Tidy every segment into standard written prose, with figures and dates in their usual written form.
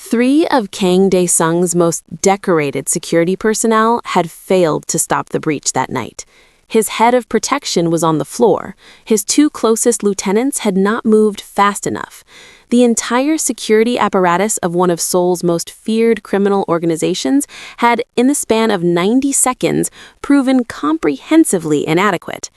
Three of Kang Dae-sung's most decorated security personnel had failed to stop the breach that night. His head of protection was on the floor. His two closest lieutenants had not moved fast enough. The entire security apparatus of one of Seoul's most feared criminal organizations had, in the span of 90 seconds, proven comprehensively inadequate.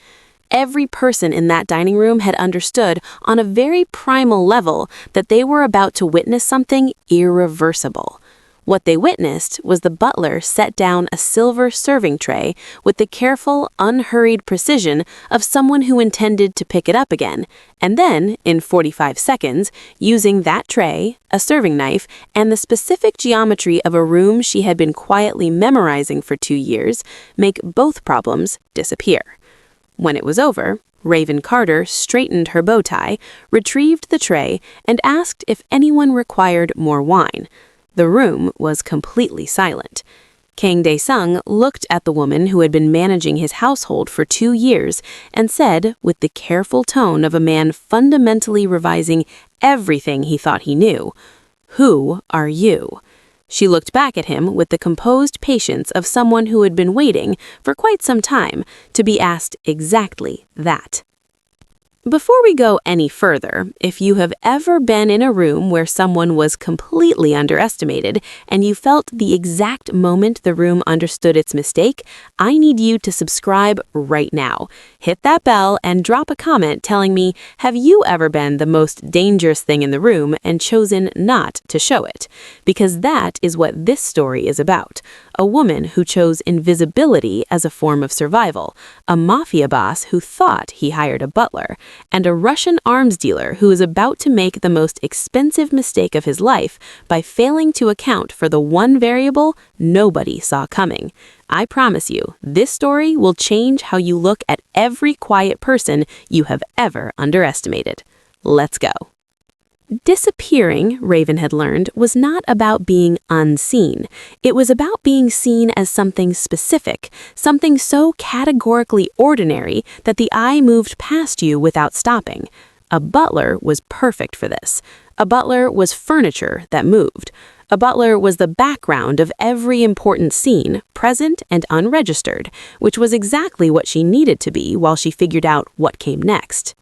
Every person in that dining room had understood on a very primal level that they were about to witness something irreversible. What they witnessed was the butler set down a silver serving tray with the careful, unhurried precision of someone who intended to pick it up again, and then, in 45 seconds, using that tray, a serving knife, and the specific geometry of a room she had been quietly memorizing for 2 years, make both problems disappear. When it was over, Raven Carter straightened her bow tie, retrieved the tray, and asked if anyone required more wine. The room was completely silent. Kang Dae-sung looked at the woman who had been managing his household for 2 years and said, with the careful tone of a man fundamentally revising everything he thought he knew, "Who are you?" She looked back at him with the composed patience of someone who had been waiting for quite some time to be asked exactly that. Before we go any further, if you have ever been in a room where someone was completely underestimated and you felt the exact moment the room understood its mistake, I need you to subscribe right now. Hit that bell and drop a comment telling me, have you ever been the most dangerous thing in the room and chosen not to show it? Because that is what this story is about. A woman who chose invisibility as a form of survival, a mafia boss who thought he hired a butler, and a Russian arms dealer who is about to make the most expensive mistake of his life by failing to account for the one variable nobody saw coming. I promise you, this story will change how you look at every quiet person you have ever underestimated. Let's go. Disappearing, Raven had learned, was not about being unseen. It was about being seen as something specific, something so categorically ordinary that the eye moved past you without stopping. A butler was perfect for this. A butler was furniture that moved. A butler was the background of every important scene, present and unregistered, which was exactly what she needed to be while she figured out what came next.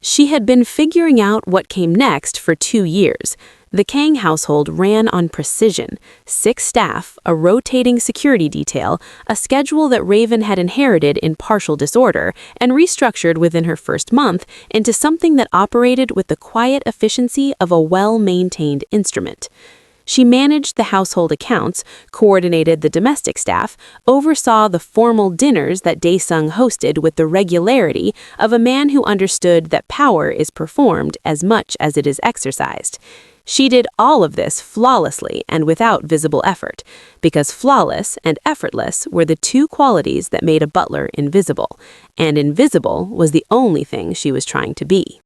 She had been figuring out what came next for 2 years. The Kang household ran on precision: 6 staff, a rotating security detail, a schedule that Raven had inherited in partial disorder and restructured within her first month into something that operated with the quiet efficiency of a well-maintained instrument. She managed the household accounts, coordinated the domestic staff, oversaw the formal dinners that Dae-sung hosted with the regularity of a man who understood that power is performed as much as it is exercised. She did all of this flawlessly and without visible effort, because flawless and effortless were the 2 qualities that made a butler invisible, and invisible was the only thing she was trying to be.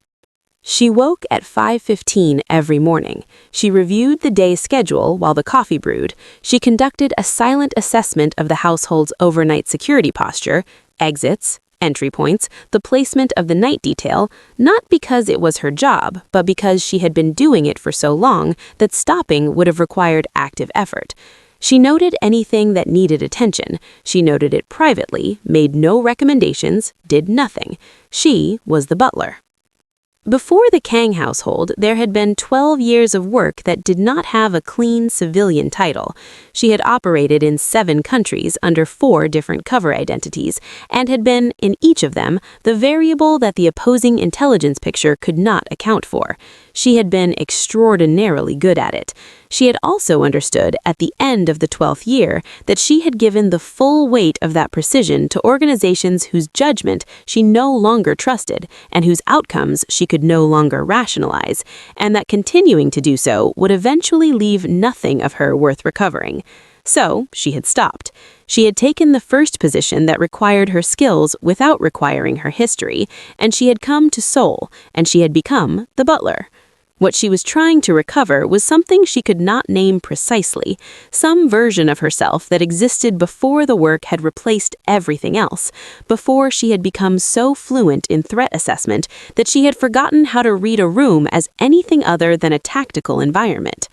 She woke at 5:15 every morning. She reviewed the day's schedule while the coffee brewed. She conducted a silent assessment of the household's overnight security posture, exits, entry points, the placement of the night detail, not because it was her job, but because she had been doing it for so long that stopping would have required active effort. She noted anything that needed attention. She noted it privately, made no recommendations, did nothing. She was the butler. Before the Kang household, there had been 12 years of work that did not have a clean civilian title. She had operated in 7 countries under 4 different cover identities, and had been, in each of them, the variable that the opposing intelligence picture could not account for. She had been extraordinarily good at it. She had also understood, at the end of the 12th year, that she had given the full weight of that precision to organizations whose judgment she no longer trusted, and whose outcomes she could no longer rationalize, and that continuing to do so would eventually leave nothing of her worth recovering. So, she had stopped. She had taken the first position that required her skills without requiring her history, and she had come to Seoul, and she had become the butler. What she was trying to recover was something she could not name precisely, some version of herself that existed before the work had replaced everything else, before she had become so fluent in threat assessment that she had forgotten how to read a room as anything other than a tactical environment.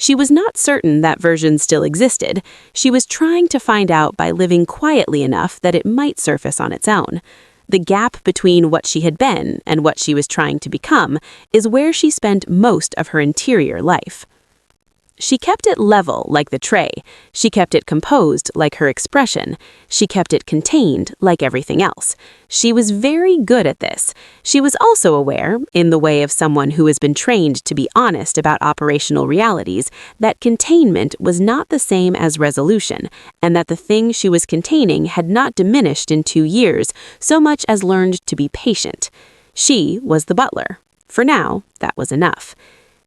She was not certain that version still existed. She was trying to find out by living quietly enough that it might surface on its own. The gap between what she had been and what she was trying to become is where she spent most of her interior life. She kept it level like the tray. She kept it composed like her expression. She kept it contained like everything else. She was very good at this. She was also aware, in the way of someone who has been trained to be honest about operational realities, that containment was not the same as resolution, and that the thing she was containing had not diminished in 2 years so much as learned to be patient. She was the butler. For now, that was enough.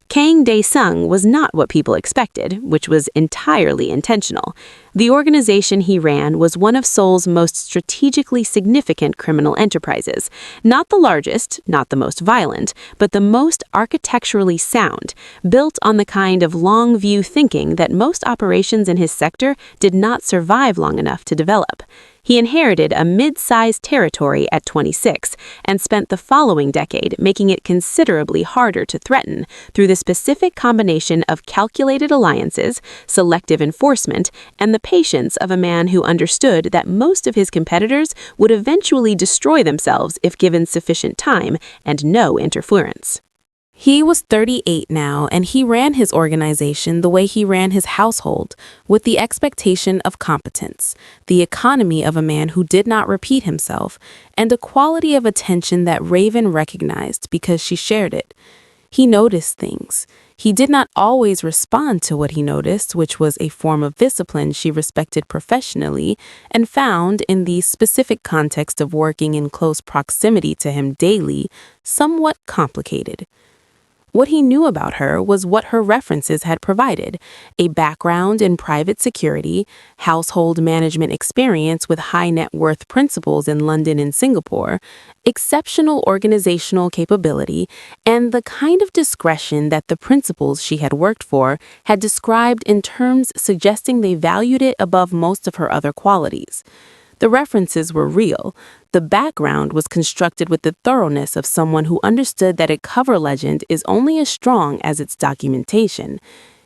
Kang Dae-sung was not what people expected, which was entirely intentional. The organization he ran was one of Seoul's most strategically significant criminal enterprises. Not the largest, not the most violent, but the most architecturally sound, built on the kind of long-view thinking that most operations in his sector did not survive long enough to develop. He inherited a mid-sized territory at 26 and spent the following decade making it considerably harder to threaten through the specific combination of calculated alliances, selective enforcement, and the patience of a man who understood that most of his competitors would eventually destroy themselves if given sufficient time and no interference. He was 38 now, and he ran his organization the way he ran his household, with the expectation of competence, the economy of a man who did not repeat himself, and a quality of attention that Raven recognized because she shared it. He noticed things. He did not always respond to what he noticed, which was a form of discipline she respected professionally and found, in the specific context of working in close proximity to him daily, somewhat complicated. What he knew about her was what her references had provided: a background in private security, household management experience with high net worth principals in London and Singapore, exceptional organizational capability, and the kind of discretion that the principals she had worked for had described in terms suggesting they valued it above most of her other qualities. The references were real. The background was constructed with the thoroughness of someone who understood that a cover legend is only as strong as its documentation.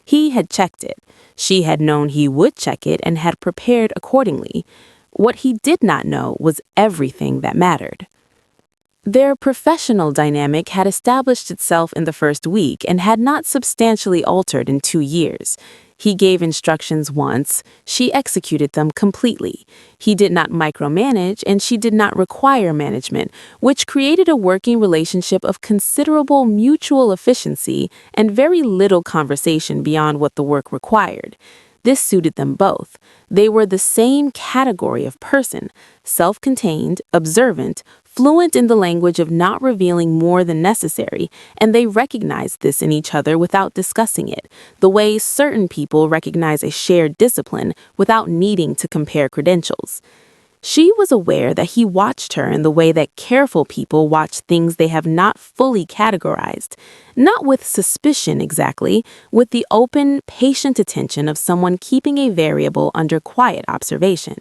He had checked it. She had known he would check it and had prepared accordingly. What he did not know was everything that mattered. Their professional dynamic had established itself in the first week and had not substantially altered in 2 years. He gave instructions once, she executed them completely. He did not micromanage, and she did not require management, which created a working relationship of considerable mutual efficiency and very little conversation beyond what the work required. This suited them both. They were the same category of person, self-contained, observant, fluent in the language of not revealing more than necessary, and they recognized this in each other without discussing it, the way certain people recognize a shared discipline without needing to compare credentials. She was aware that he watched her in the way that careful people watch things they have not fully categorized, not with suspicion exactly, with the open, patient attention of someone keeping a variable under quiet observation.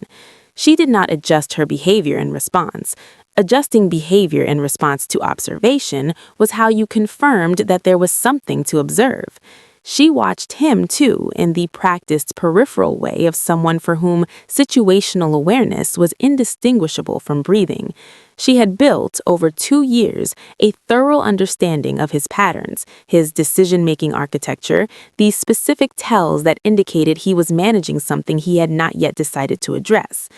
She did not adjust her behavior in response. Adjusting behavior in response to observation was how you confirmed that there was something to observe. She watched him, too, in the practiced peripheral way of someone for whom situational awareness was indistinguishable from breathing. She had built, over 2 years, a thorough understanding of his patterns, his decision-making architecture, the specific tells that indicated he was managing something he had not yet decided to address.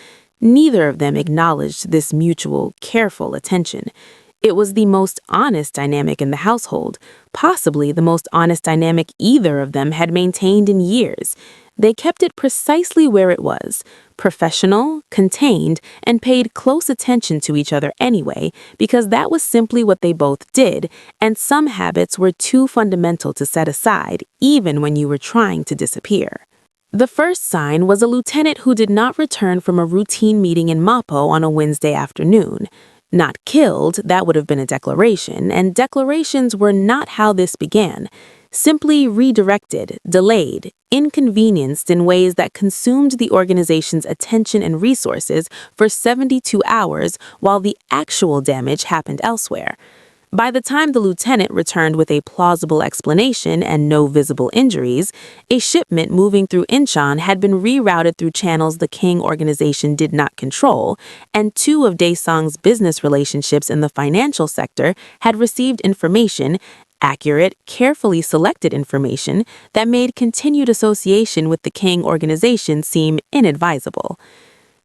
Neither of them acknowledged this mutual, careful attention. It was the most honest dynamic in the household, possibly the most honest dynamic either of them had maintained in years. They kept it precisely where it was, professional, contained, and paid close attention to each other anyway, because that was simply what they both did, and some habits were too fundamental to set aside, even when you were trying to disappear. The first sign was a lieutenant who did not return from a routine meeting in Mapo on a Wednesday afternoon. Not killed, that would have been a declaration, and declarations were not how this began. Simply redirected, delayed, inconvenienced in ways that consumed the organization's attention and resources for 72 hours while the actual damage happened elsewhere. By the time the lieutenant returned with a plausible explanation and no visible injuries, a shipment moving through Incheon had been rerouted through channels the Kang organization did not control, and two of Dae-sung's business relationships in the financial sector had received information, accurate, carefully selected information, that made continued association with the Kang organization seem inadvisable.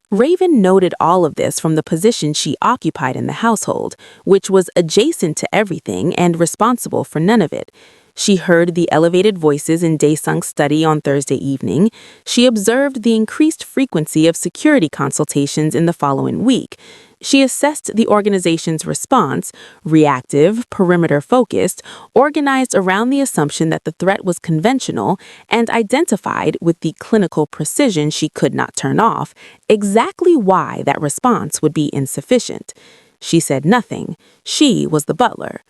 Raven noted all of this from the position she occupied in the household, which was adjacent to everything and responsible for none of it. She heard the elevated voices in Dae-sung's study on Thursday evening. She observed the increased frequency of security consultations in the following week. She assessed the organization's response, reactive, perimeter-focused, organized around the assumption that the threat was conventional, and identified, with the clinical precision she could not turn off, exactly why that response would be insufficient. She said nothing. She was the butler.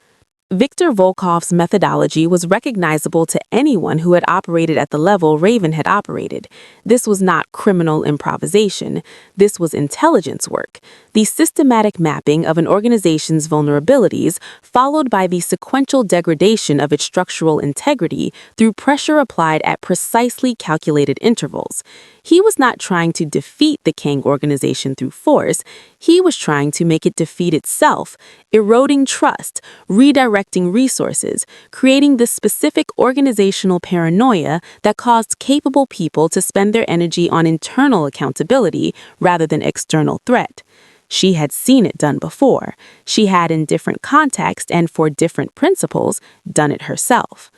Victor Volkoff's methodology was recognizable to anyone who had operated at the level Raven had operated. This was not criminal improvisation. This was intelligence work, the systematic mapping of an organization's vulnerabilities, followed by the sequential degradation of its structural integrity through pressure applied at precisely calculated intervals. He was not trying to defeat the Kang organization through force. He was trying to make it defeat itself, eroding trust, redirecting resources, creating the specific organizational paranoia that caused capable people to spend their energy on internal accountability rather than external threat. She had seen it done before. She had, in different contexts and for different principles, done it herself.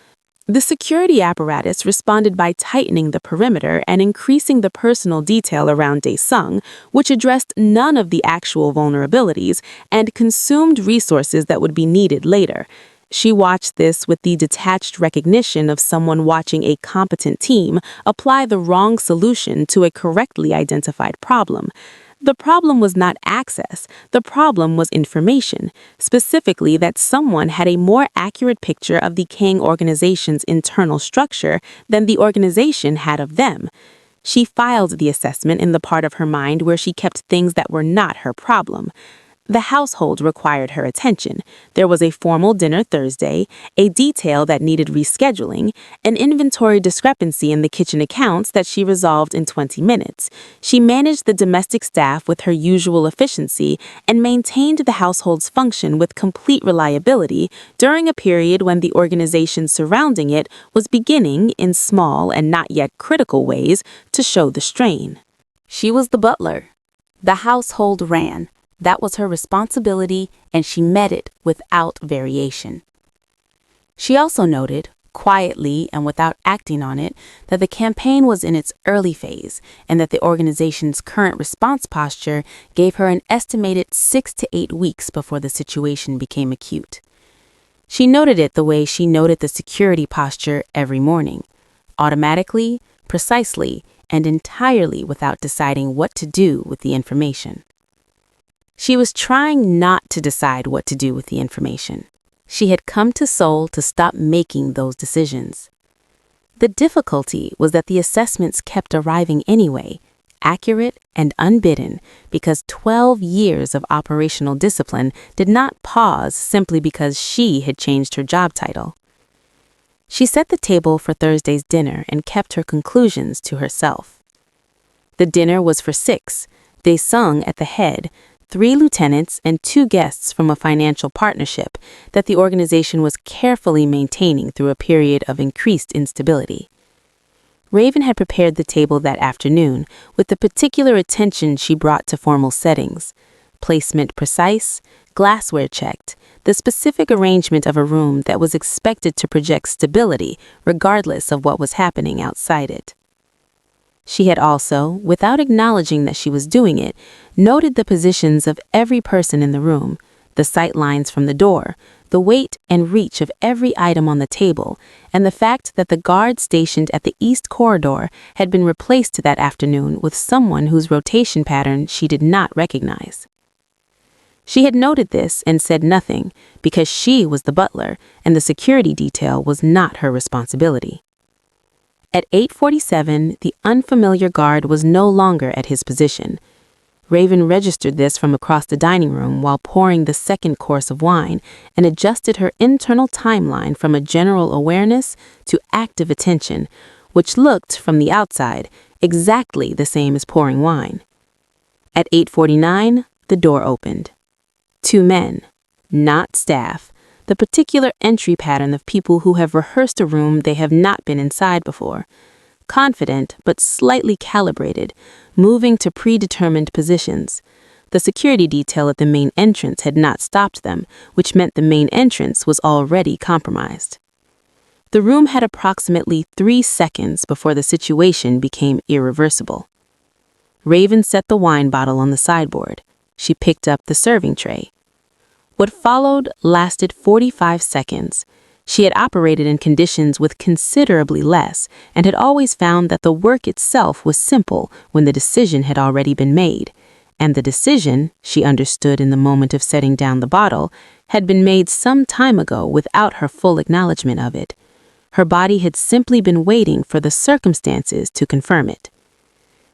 The security apparatus responded by tightening the perimeter and increasing the personal detail around Dae-sung, which addressed none of the actual vulnerabilities and consumed resources that would be needed later. She watched this with the detached recognition of someone watching a competent team apply the wrong solution to a correctly identified problem. The problem was not access. The problem was information, specifically that someone had a more accurate picture of the Kang organization's internal structure than the organization had of them. She filed the assessment in the part of her mind where she kept things that were not her problem. The household required her attention. There was a formal dinner Thursday, a detail that needed rescheduling, an inventory discrepancy in the kitchen accounts that she resolved in 20 minutes. She managed the domestic staff with her usual efficiency and maintained the household's function with complete reliability during a period when the organization surrounding it was beginning, in small and not yet critical ways, to show the strain. She was the butler. The household ran. That was her responsibility, and she met it without variation. She also noted, quietly and without acting on it, that the campaign was in its early phase and that the organization's current response posture gave her an estimated 6 to 8 weeks before the situation became acute. She noted it the way she noted the security posture every morning, automatically, precisely, and entirely without deciding what to do with the information. She was trying not to decide what to do with the information. She had come to Seoul to stop making those decisions. The difficulty was that the assessments kept arriving anyway, accurate and unbidden, because 12 years of operational discipline did not pause simply because she had changed her job title. She set the table for Thursday's dinner and kept her conclusions to herself. The dinner was for 6, Dae-sung at the head, 3 lieutenants and 2 guests from a financial partnership that the organization was carefully maintaining through a period of increased instability. Raven had prepared the table that afternoon with the particular attention she brought to formal settings. Placement precise, glassware checked, the specific arrangement of a room that was expected to project stability regardless of what was happening outside it. She had also, without acknowledging that she was doing it, noted the positions of every person in the room, the sight lines from the door, the weight and reach of every item on the table, and the fact that the guard stationed at the east corridor had been replaced that afternoon with someone whose rotation pattern she did not recognize. She had noted this and said nothing because she was the butler and the security detail was not her responsibility. At 8:47, the unfamiliar guard was no longer at his position. Raven registered this from across the dining room while pouring the second course of wine and adjusted her internal timeline from a general awareness to active attention, which looked, from the outside, exactly the same as pouring wine. At 8:49, the door opened. 2 men, not staff, the particular entry pattern of people who have rehearsed a room they have not been inside before. Confident but slightly calibrated, moving to predetermined positions. The security detail at the main entrance had not stopped them, which meant the main entrance was already compromised. The room had approximately 3 seconds before the situation became irreversible. Raven set the wine bottle on the sideboard. She picked up the serving tray. What followed lasted 45 seconds. She had operated in conditions with considerably less and had always found that the work itself was simple when the decision had already been made. And the decision, she understood in the moment of setting down the bottle, had been made some time ago without her full acknowledgement of it. Her body had simply been waiting for the circumstances to confirm it.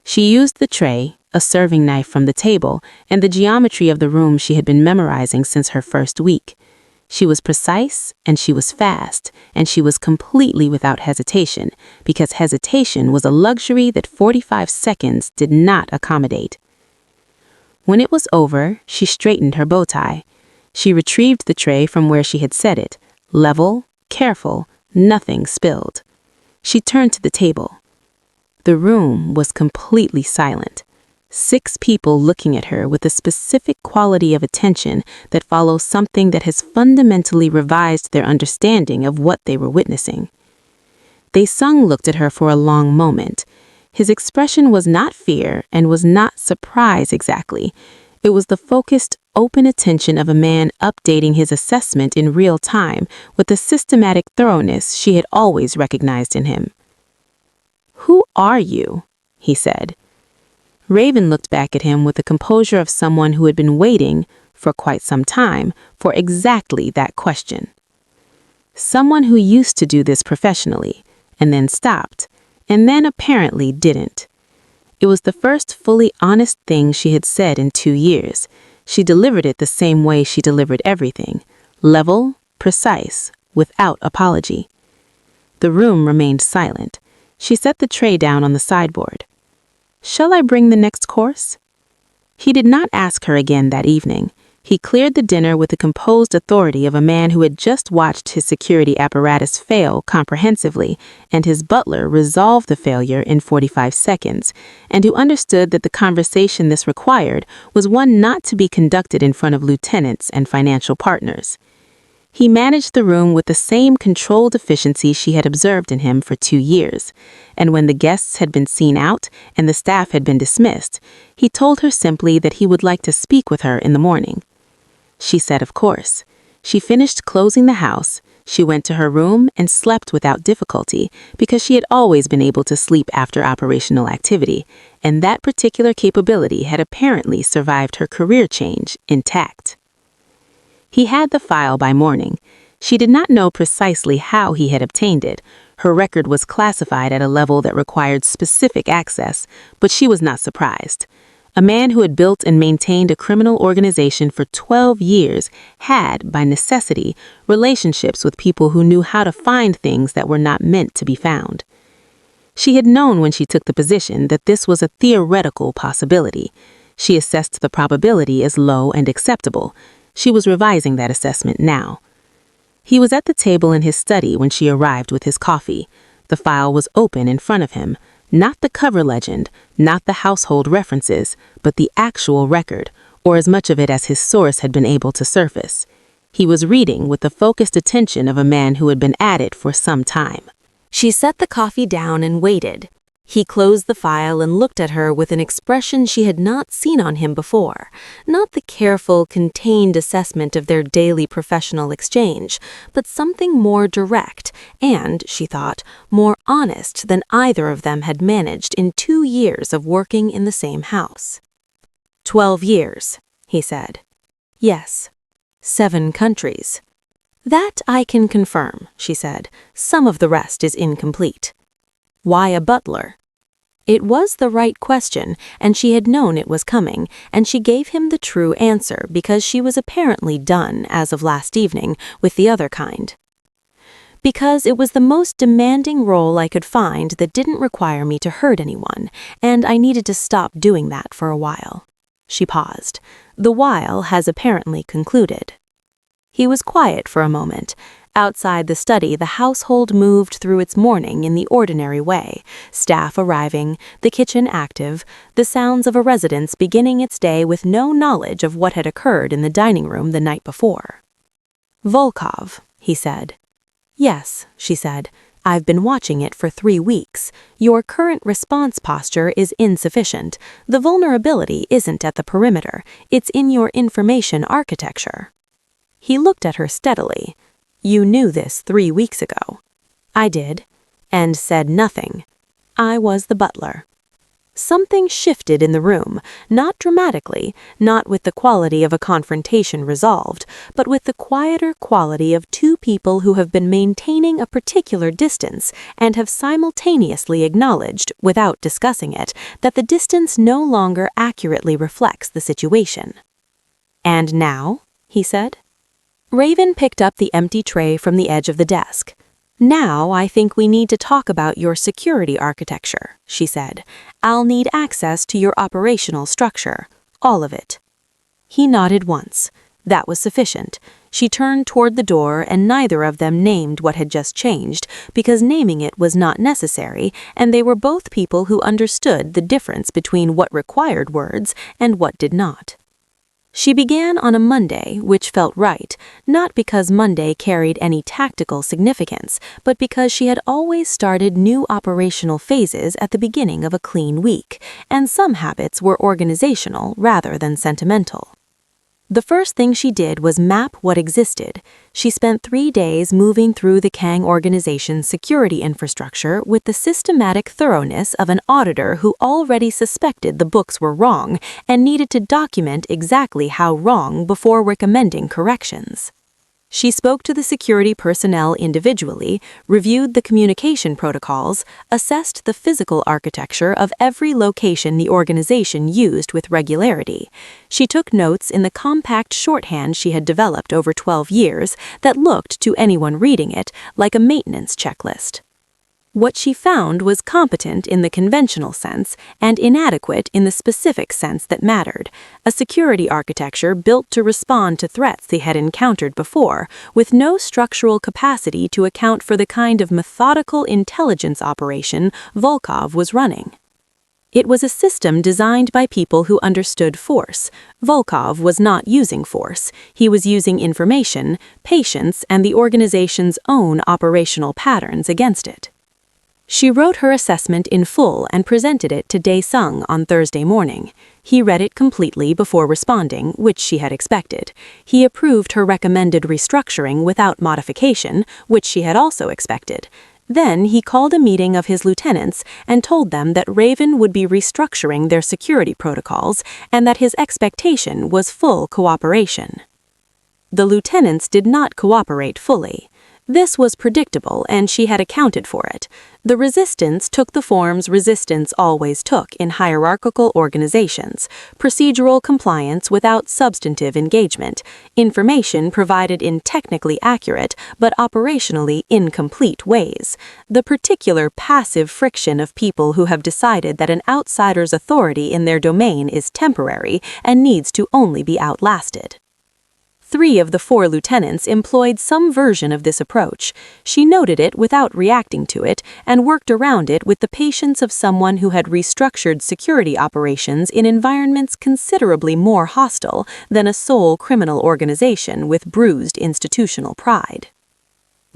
She used the tray, a serving knife from the table, and the geometry of the room she had been memorizing since her first week. She was precise, and she was fast, and she was completely without hesitation, because hesitation was a luxury that 45 seconds did not accommodate. When it was over, she straightened her bow tie. She retrieved the tray from where she had set it, level, careful, nothing spilled. She turned to the table. The room was completely silent. 6 people looking at her with a specific quality of attention that follows something that has fundamentally revised their understanding of what they were witnessing. Dae-sung looked at her for a long moment. His expression was not fear and was not surprise exactly. It was the focused, open attention of a man updating his assessment in real time with the systematic thoroughness she had always recognized in him. "Who are you?" he said. Raven looked back at him with the composure of someone who had been waiting, for quite some time, for exactly that question. Someone who used to do this professionally, and then stopped, and then apparently didn't. It was the first fully honest thing she had said in 2 years. She delivered it the same way she delivered everything, level, precise, without apology. The room remained silent. She set the tray down on the sideboard. "Shall I bring the next course?" He did not ask her again that evening. He cleared the dinner with the composed authority of a man who had just watched his security apparatus fail comprehensively, and his butler resolve the failure in 45 seconds, and who understood that the conversation this required was one not to be conducted in front of lieutenants and financial partners. He managed the room with the same controlled efficiency she had observed in him for 2 years, and when the guests had been seen out and the staff had been dismissed, he told her simply that he would like to speak with her in the morning. She said of course. She finished closing the house. She went to her room and slept without difficulty because she had always been able to sleep after operational activity, and that particular capability had apparently survived her career change intact. He had the file by morning. She did not know precisely how he had obtained it. Her record was classified at a level that required specific access, but she was not surprised. A man who had built and maintained a criminal organization for 12 years had, by necessity, relationships with people who knew how to find things that were not meant to be found. She had known when she took the position that this was a theoretical possibility. She assessed the probability as low and acceptable. She was revising that assessment now. He was at the table in his study when she arrived with his coffee. The file was open in front of him. Not the cover legend, not the household references, but the actual record, or as much of it as his source had been able to surface. He was reading with the focused attention of a man who had been at it for some time. She set the coffee down and waited. He closed the file and looked at her with an expression she had not seen on him before. Not the careful, contained assessment of their daily professional exchange, but something more direct and, she thought, more honest than either of them had managed in 2 years of working in the same house. 12 years, he said. Yes. 7 countries. That I can confirm, she said. Some of the rest is incomplete. Why a butler? It was the right question, and she had known it was coming, and she gave him the true answer because she was apparently done, as of last evening, with the other kind. Because it was the most demanding role I could find that didn't require me to hurt anyone, and I needed to stop doing that for a while. She paused. The while has apparently concluded. He was quiet for a moment. Outside the study, the household moved through its morning in the ordinary way, staff arriving, the kitchen active, the sounds of a residence beginning its day with no knowledge of what had occurred in the dining room the night before. "Volkoff," he said. "Yes," she said. "I've been watching it for 3 weeks. Your current response posture is insufficient. The vulnerability isn't at the perimeter. It's in your information architecture." He looked at her steadily. "You knew this 3 weeks ago." "I did." "And said nothing." "I was the butler." Something shifted in the room, not dramatically, not with the quality of a confrontation resolved, but with the quieter quality of two people who have been maintaining a particular distance and have simultaneously acknowledged, without discussing it, that the distance no longer accurately reflects the situation. "And now?" he said. Raven picked up the empty tray from the edge of the desk. "Now I think we need to talk about your security architecture," she said. "I'll need access to your operational structure, all of it." He nodded once. That was sufficient. She turned toward the door, and neither of them named what had just changed, because naming it was not necessary, and they were both people who understood the difference between what required words and what did not. She began on a Monday, which felt right, not because Monday carried any tactical significance, but because she had always started new operational phases at the beginning of a clean week, and some habits were organizational rather than sentimental. The first thing she did was map what existed. She spent 3 days moving through the Kang organization's security infrastructure with the systematic thoroughness of an auditor who already suspected the books were wrong and needed to document exactly how wrong before recommending corrections. She spoke to the security personnel individually, reviewed the communication protocols, assessed the physical architecture of every location the organization used with regularity. She took notes in the compact shorthand she had developed over 12 years that looked, to anyone reading it, like a maintenance checklist. What she found was competent in the conventional sense and inadequate in the specific sense that mattered, a security architecture built to respond to threats they had encountered before, with no structural capacity to account for the kind of methodical intelligence operation Volkoff was running. It was a system designed by people who understood force. Volkoff was not using force. He was using information, patience, and the organization's own operational patterns against it. She wrote her assessment in full and presented it to Dae-sung on Thursday morning. He read it completely before responding, which she had expected. He approved her recommended restructuring without modification, which she had also expected. Then he called a meeting of his lieutenants and told them that Raven would be restructuring their security protocols and that his expectation was full cooperation. The lieutenants did not cooperate fully. This was predictable, and she had accounted for it. The resistance took the forms resistance always took in hierarchical organizations: procedural compliance without substantive engagement, information provided in technically accurate but operationally incomplete ways, the particular passive friction of people who have decided that an outsider's authority in their domain is temporary and needs to only be outlasted. 3 of the 4 lieutenants employed some version of this approach. She noted it without reacting to it and worked around it with the patience of someone who had restructured security operations in environments considerably more hostile than a sole criminal organization with bruised institutional pride.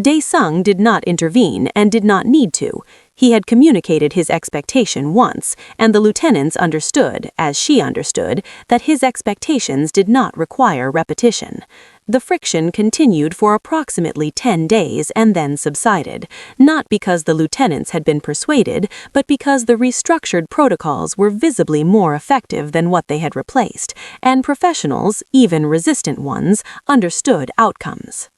Dae-sung did not intervene and did not need to. He had communicated his expectation once, and the lieutenants understood, as she understood, that his expectations did not require repetition. The friction continued for approximately 10 days and then subsided, not because the lieutenants had been persuaded, but because the restructured protocols were visibly more effective than what they had replaced, and professionals, even resistant ones, understood outcomes.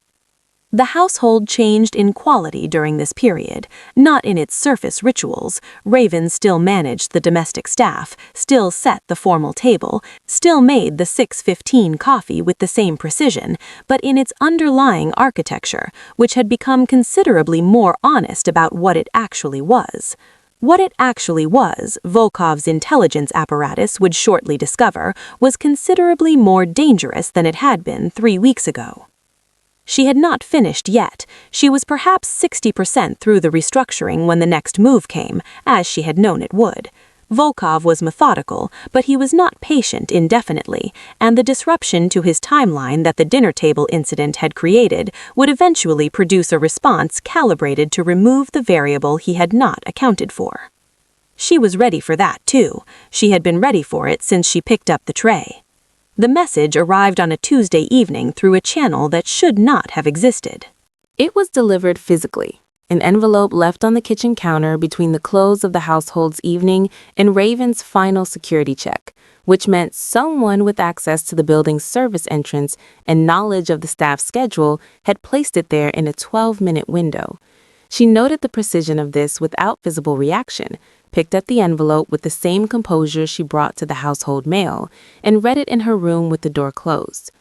The household changed in quality during this period, not in its surface rituals. Raven still managed the domestic staff, still set the formal table, still made the 6:15 coffee with the same precision, but in its underlying architecture, which had become considerably more honest about what it actually was. What it actually was, Volkoff's intelligence apparatus would shortly discover, was considerably more dangerous than it had been 3 weeks ago. She had not finished yet. She was perhaps 60% through the restructuring when the next move came, as she had known it would. Volkoff was methodical, but he was not patient indefinitely, and the disruption to his timeline that the dinner table incident had created would eventually produce a response calibrated to remove the variable he had not accounted for. She was ready for that, too. She had been ready for it since she picked up the tray. The message arrived on a Tuesday evening through a channel that should not have existed. It was delivered physically, an envelope left on the kitchen counter between the close of the household's evening and Raven's final security check, which meant someone with access to the building's service entrance and knowledge of the staff's schedule had placed it there in a 12-minute window. She noted the precision of this without visible reaction, picked up the envelope with the same composure she brought to the household mail, and read it in her room with the door closed.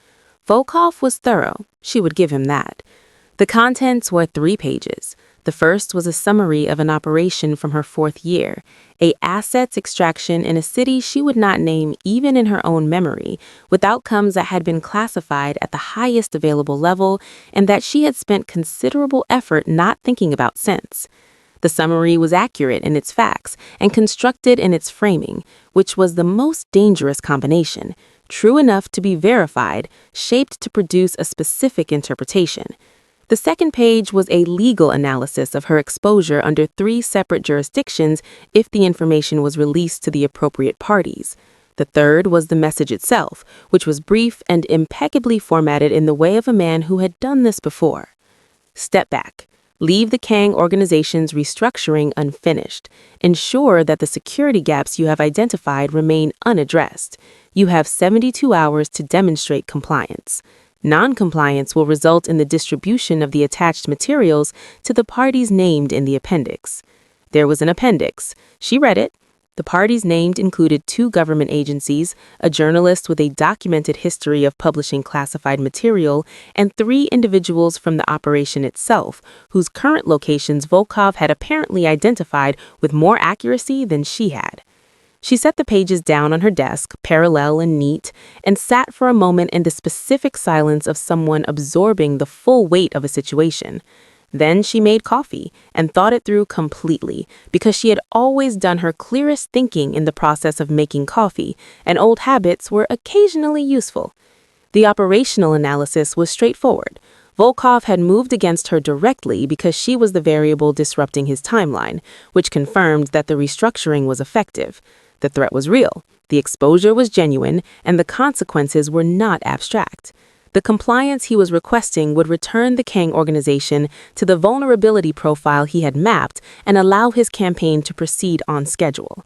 Volkoff was thorough, she would give him that. The contents were 3 pages. The first was a summary of an operation from her 4th year, a assets extraction in a city she would not name even in her own memory, with outcomes that had been classified at the highest available level and that she had spent considerable effort not thinking about since. The summary was accurate in its facts and constructed in its framing, which was the most dangerous combination, true enough to be verified, shaped to produce a specific interpretation. The second page was a legal analysis of her exposure under 3 separate jurisdictions if the information was released to the appropriate parties. The third was the message itself, which was brief and impeccably formatted in the way of a man who had done this before. Step back. Leave the Kang organization's restructuring unfinished. Ensure that the security gaps you have identified remain unaddressed. You have 72 hours to demonstrate compliance. Non-compliance will result in the distribution of the attached materials to the parties named in the appendix. There was an appendix. She read it. The parties named included 2 government agencies, a journalist with a documented history of publishing classified material, and 3 individuals from the operation itself, whose current locations Volkoff had apparently identified with more accuracy than she had. She set the pages down on her desk, parallel and neat, and sat for a moment in the specific silence of someone absorbing the full weight of a situation. Then she made coffee and thought it through completely, because she had always done her clearest thinking in the process of making coffee, and old habits were occasionally useful. The operational analysis was straightforward. Volkoff had moved against her directly because she was the variable disrupting his timeline, which confirmed that the restructuring was effective. The threat was real, the exposure was genuine, and the consequences were not abstract. The compliance he was requesting would return the Kang organization to the vulnerability profile he had mapped and allow his campaign to proceed on schedule.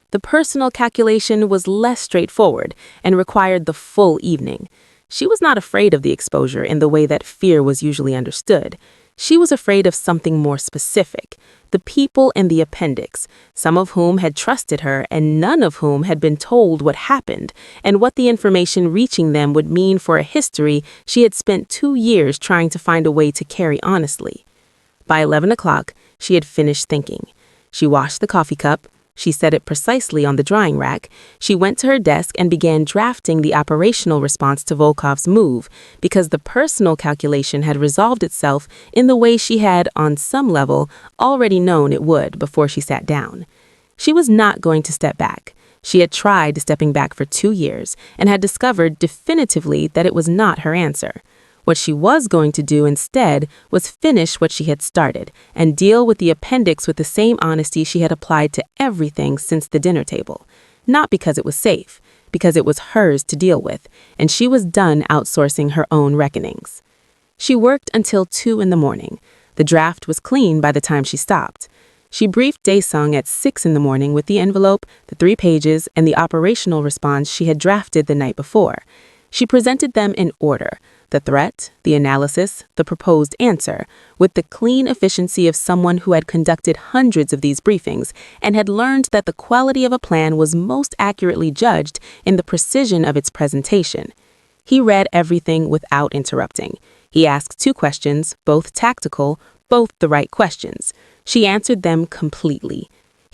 The personal calculation was less straightforward and required the full evening. She was not afraid of the exposure in the way that fear was usually understood. She was afraid of something more specific, the people in the appendix, some of whom had trusted her and none of whom had been told what happened and what the information reaching them would mean for a history she had spent 2 years trying to find a way to carry honestly. By 11 o'clock, she had finished thinking. She washed the coffee cup. She set it precisely on the drying rack. She went to her desk and began drafting the operational response to Volkoff's move, because the personal calculation had resolved itself in the way she had, on some level, already known it would before she sat down. She was not going to step back. She had tried stepping back for 2 years and had discovered definitively that it was not her answer. What she was going to do instead was finish what she had started and deal with the appendix with the same honesty she had applied to everything since the dinner table. Not because it was safe, because it was hers to deal with, and she was done outsourcing her own reckonings. She worked until 2 in the morning. The draft was clean by the time she stopped. She briefed Dae-sung at 6 in the morning with the envelope, the 3 pages, and the operational response she had drafted the night before. She presented them in order: the threat, the analysis, the proposed answer, with the clean efficiency of someone who had conducted hundreds of these briefings and had learned that the quality of a plan was most accurately judged in the precision of its presentation. He read everything without interrupting. He asked 2 questions, both tactical, both the right questions. She answered them completely.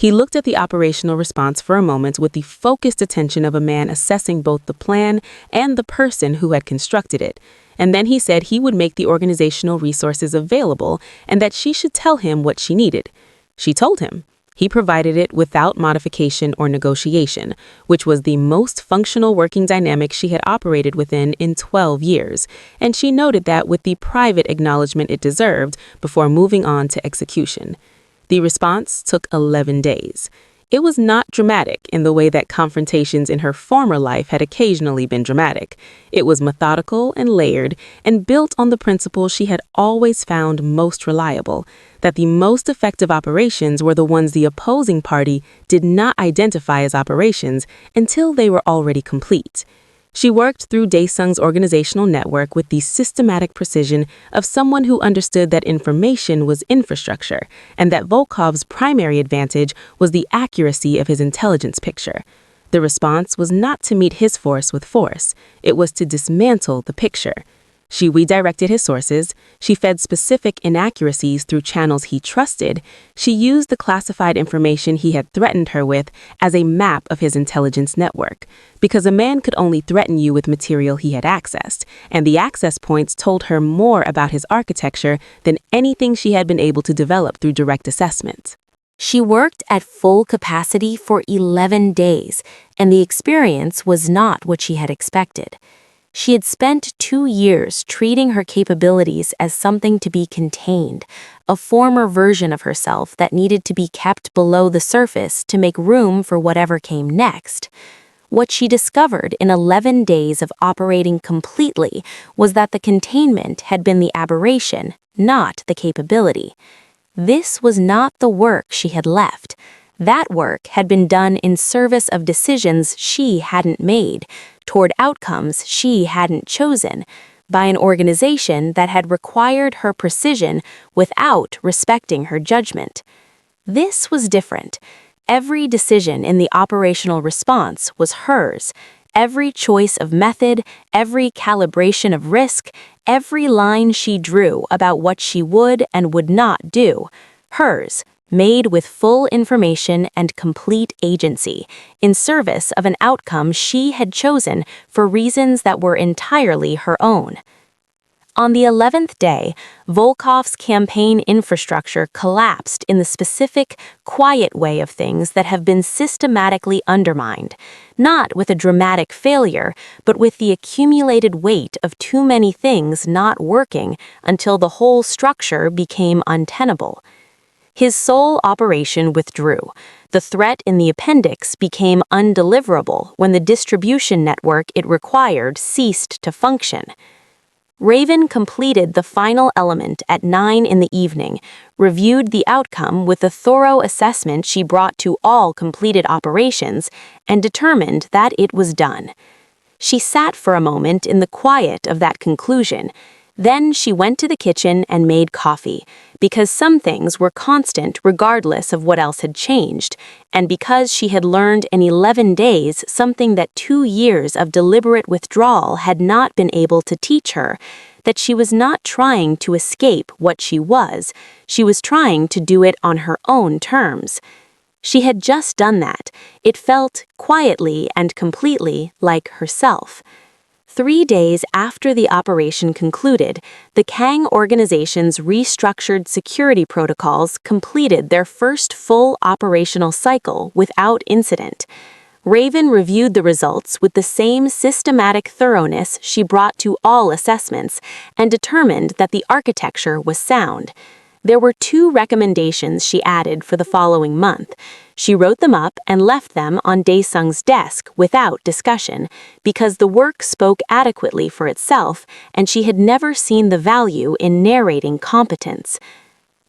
He looked at the operational response for a moment with the focused attention of a man assessing both the plan and the person who had constructed it, and then he said he would make the organizational resources available and that she should tell him what she needed. She told him. He provided it without modification or negotiation, which was the most functional working dynamic she had operated within in 12 years, and she noted that with the private acknowledgement it deserved before moving on to execution. The response took 11 days. It was not dramatic in the way that confrontations in her former life had occasionally been dramatic. It was methodical and layered and built on the principle she had always found most reliable, that the most effective operations were the ones the opposing party did not identify as operations until they were already complete. She worked through Daesung's organizational network with the systematic precision of someone who understood that information was infrastructure and that Volkoff's primary advantage was the accuracy of his intelligence picture. The response was not to meet his force with force. It was to dismantle the picture. She redirected his sources, she fed specific inaccuracies through channels he trusted, she used the classified information he had threatened her with as a map of his intelligence network, because a man could only threaten you with material he had accessed, and the access points told her more about his architecture than anything she had been able to develop through direct assessment. She worked at full capacity for 11 days, and the experience was not what she had expected. She had spent 2 years treating her capabilities as something to be contained, a former version of herself that needed to be kept below the surface to make room for whatever came next. What she discovered in 11 days of operating completely was that the containment had been the aberration, not the capability. This was not the work she had left. That work had been done in service of decisions she hadn't made, toward outcomes she hadn't chosen, by an organization that had required her precision without respecting her judgment. This was different. Every decision in the operational response was hers. Every choice of method, every calibration of risk, every line she drew about what she would and would not do, hers, made with full information and complete agency, in service of an outcome she had chosen for reasons that were entirely her own. On the 11th day, Volkoff's campaign infrastructure collapsed in the specific, quiet way of things that have been systematically undermined, not with a dramatic failure, but with the accumulated weight of too many things not working until the whole structure became untenable. His sole operation withdrew. The threat in the appendix became undeliverable when the distribution network it required ceased to function. Raven completed the final element at 9 in the evening, reviewed the outcome with a thorough assessment she brought to all completed operations, and determined that it was done. She sat for a moment in the quiet of that conclusion. Then she went to the kitchen and made coffee, because some things were constant regardless of what else had changed, and because she had learned in 11 days something that 2 years of deliberate withdrawal had not been able to teach her, that she was not trying to escape what she was trying to do it on her own terms. She had just done that. It felt, quietly and completely, like herself. 3 days after the operation concluded, the Kang organization's restructured security protocols completed their first full operational cycle without incident. Raven reviewed the results with the same systematic thoroughness she brought to all assessments and determined that the architecture was sound. There were 2 recommendations she added for the following month. She wrote them up and left them on Daesung's desk without discussion, because the work spoke adequately for itself and she had never seen the value in narrating competence.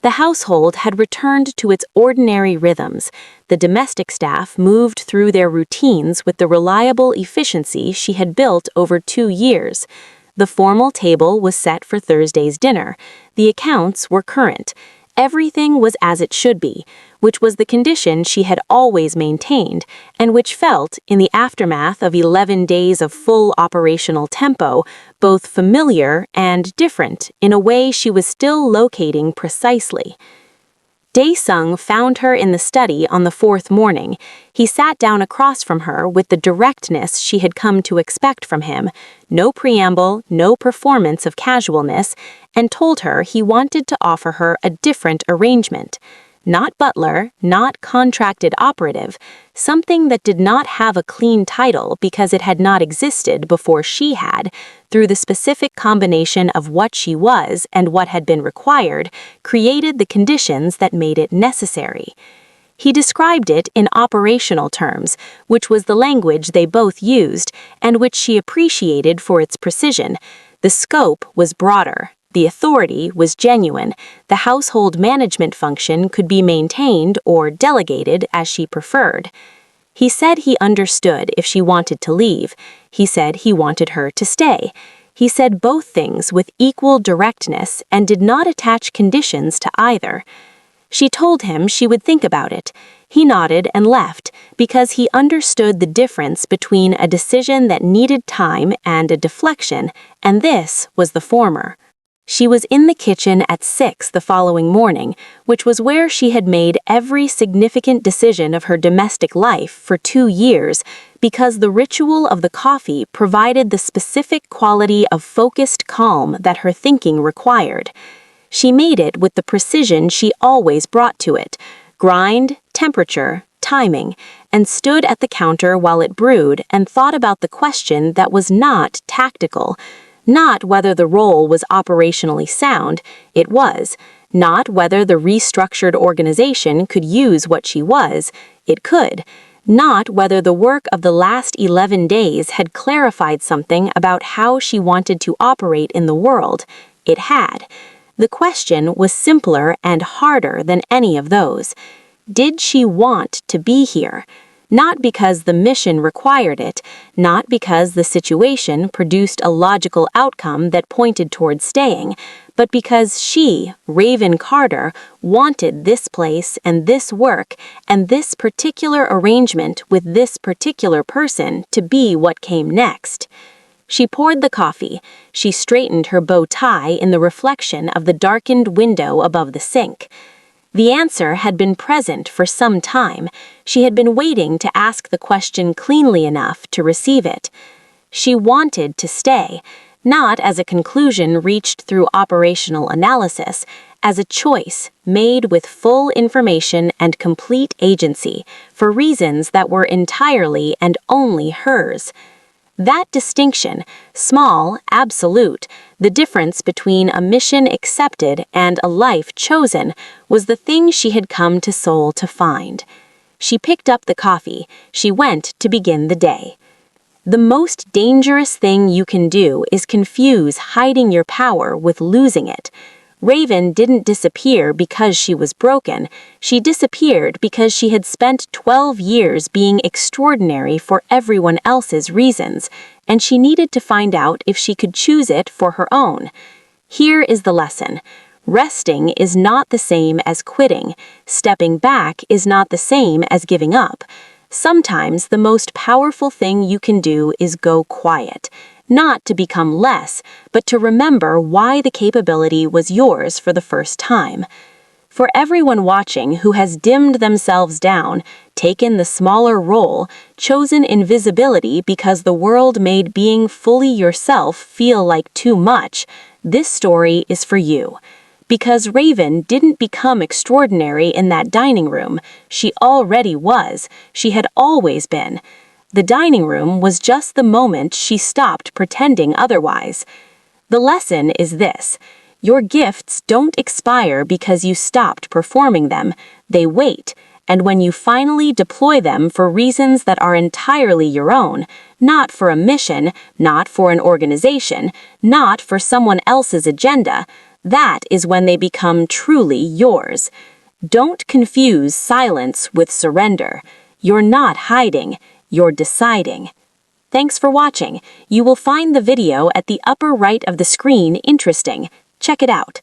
The household had returned to its ordinary rhythms. The domestic staff moved through their routines with the reliable efficiency she had built over 2 years. The formal table was set for Thursday's dinner. The accounts were current. Everything was as it should be, which was the condition she had always maintained, and which felt, in the aftermath of 11 days of full operational tempo, both familiar and different in a way she was still locating precisely. Dae-sung found her in the study on the 4th morning. He sat down across from her with the directness she had come to expect from him, no preamble, no performance of casualness, and told her he wanted to offer her a different arrangement. Not butler, not contracted operative, something that did not have a clean title because it had not existed before she had, through the specific combination of what she was and what had been required, created the conditions that made it necessary. He described it in operational terms, which was the language they both used and which she appreciated for its precision. The scope was broader. The authority was genuine. The household management function could be maintained or delegated as she preferred. He said he understood if she wanted to leave. He said he wanted her to stay. He said both things with equal directness and did not attach conditions to either. She told him she would think about it. He nodded and left because he understood the difference between a decision that needed time and a deflection, and this was the former. She was in the kitchen at 6 the following morning, which was where she had made every significant decision of her domestic life for 2 years, because the ritual of the coffee provided the specific quality of focused calm that her thinking required. She made it with the precision she always brought to it: grind, temperature, timing, and stood at the counter while it brewed and thought about the question that was not tactical. Not whether the role was operationally sound, it was. Not whether the restructured organization could use what she was, it could. Not whether the work of the last 11 days had clarified something about how she wanted to operate in the world, it had. The question was simpler and harder than any of those. Did she want to be here? Not because the mission required it, not because the situation produced a logical outcome that pointed toward staying, but because she, Raven Carter, wanted this place and this work and this particular arrangement with this particular person to be what came next. She poured the coffee. She straightened her bow tie in the reflection of the darkened window above the sink. The answer had been present for some time. She had been waiting to ask the question cleanly enough to receive it. She wanted to stay, not as a conclusion reached through operational analysis, as a choice made with full information and complete agency, for reasons that were entirely and only hers. That distinction, small, absolute, the difference between a mission accepted and a life chosen, was the thing she had come to Seoul to find. She picked up the coffee. She went to begin the day. The most dangerous thing you can do is confuse hiding your power with losing it. Raven didn't disappear because she was broken. She disappeared because she had spent 12 years being extraordinary for everyone else's reasons, and she needed to find out if she could choose it for her own. Here is the lesson. Resting is not the same as quitting. Stepping back is not the same as giving up. Sometimes the most powerful thing you can do is go quiet. Not to become less, but to remember why the capability was yours for the first time. For everyone watching who has dimmed themselves down, taken the smaller role, chosen invisibility because the world made being fully yourself feel like too much, this story is for you. Because Raven didn't become extraordinary in that dining room. She already was. She had always been. The dining room was just the moment she stopped pretending otherwise. The lesson is this: your gifts don't expire because you stopped performing them. They wait, and when you finally deploy them for reasons that are entirely your own, not for a mission, not for an organization, not for someone else's agenda, That is when they become truly yours. Don't confuse silence with surrender. You're not hiding, you're deciding. Thanks for watching. You will find the video at the upper right of the screen interesting. Check it out.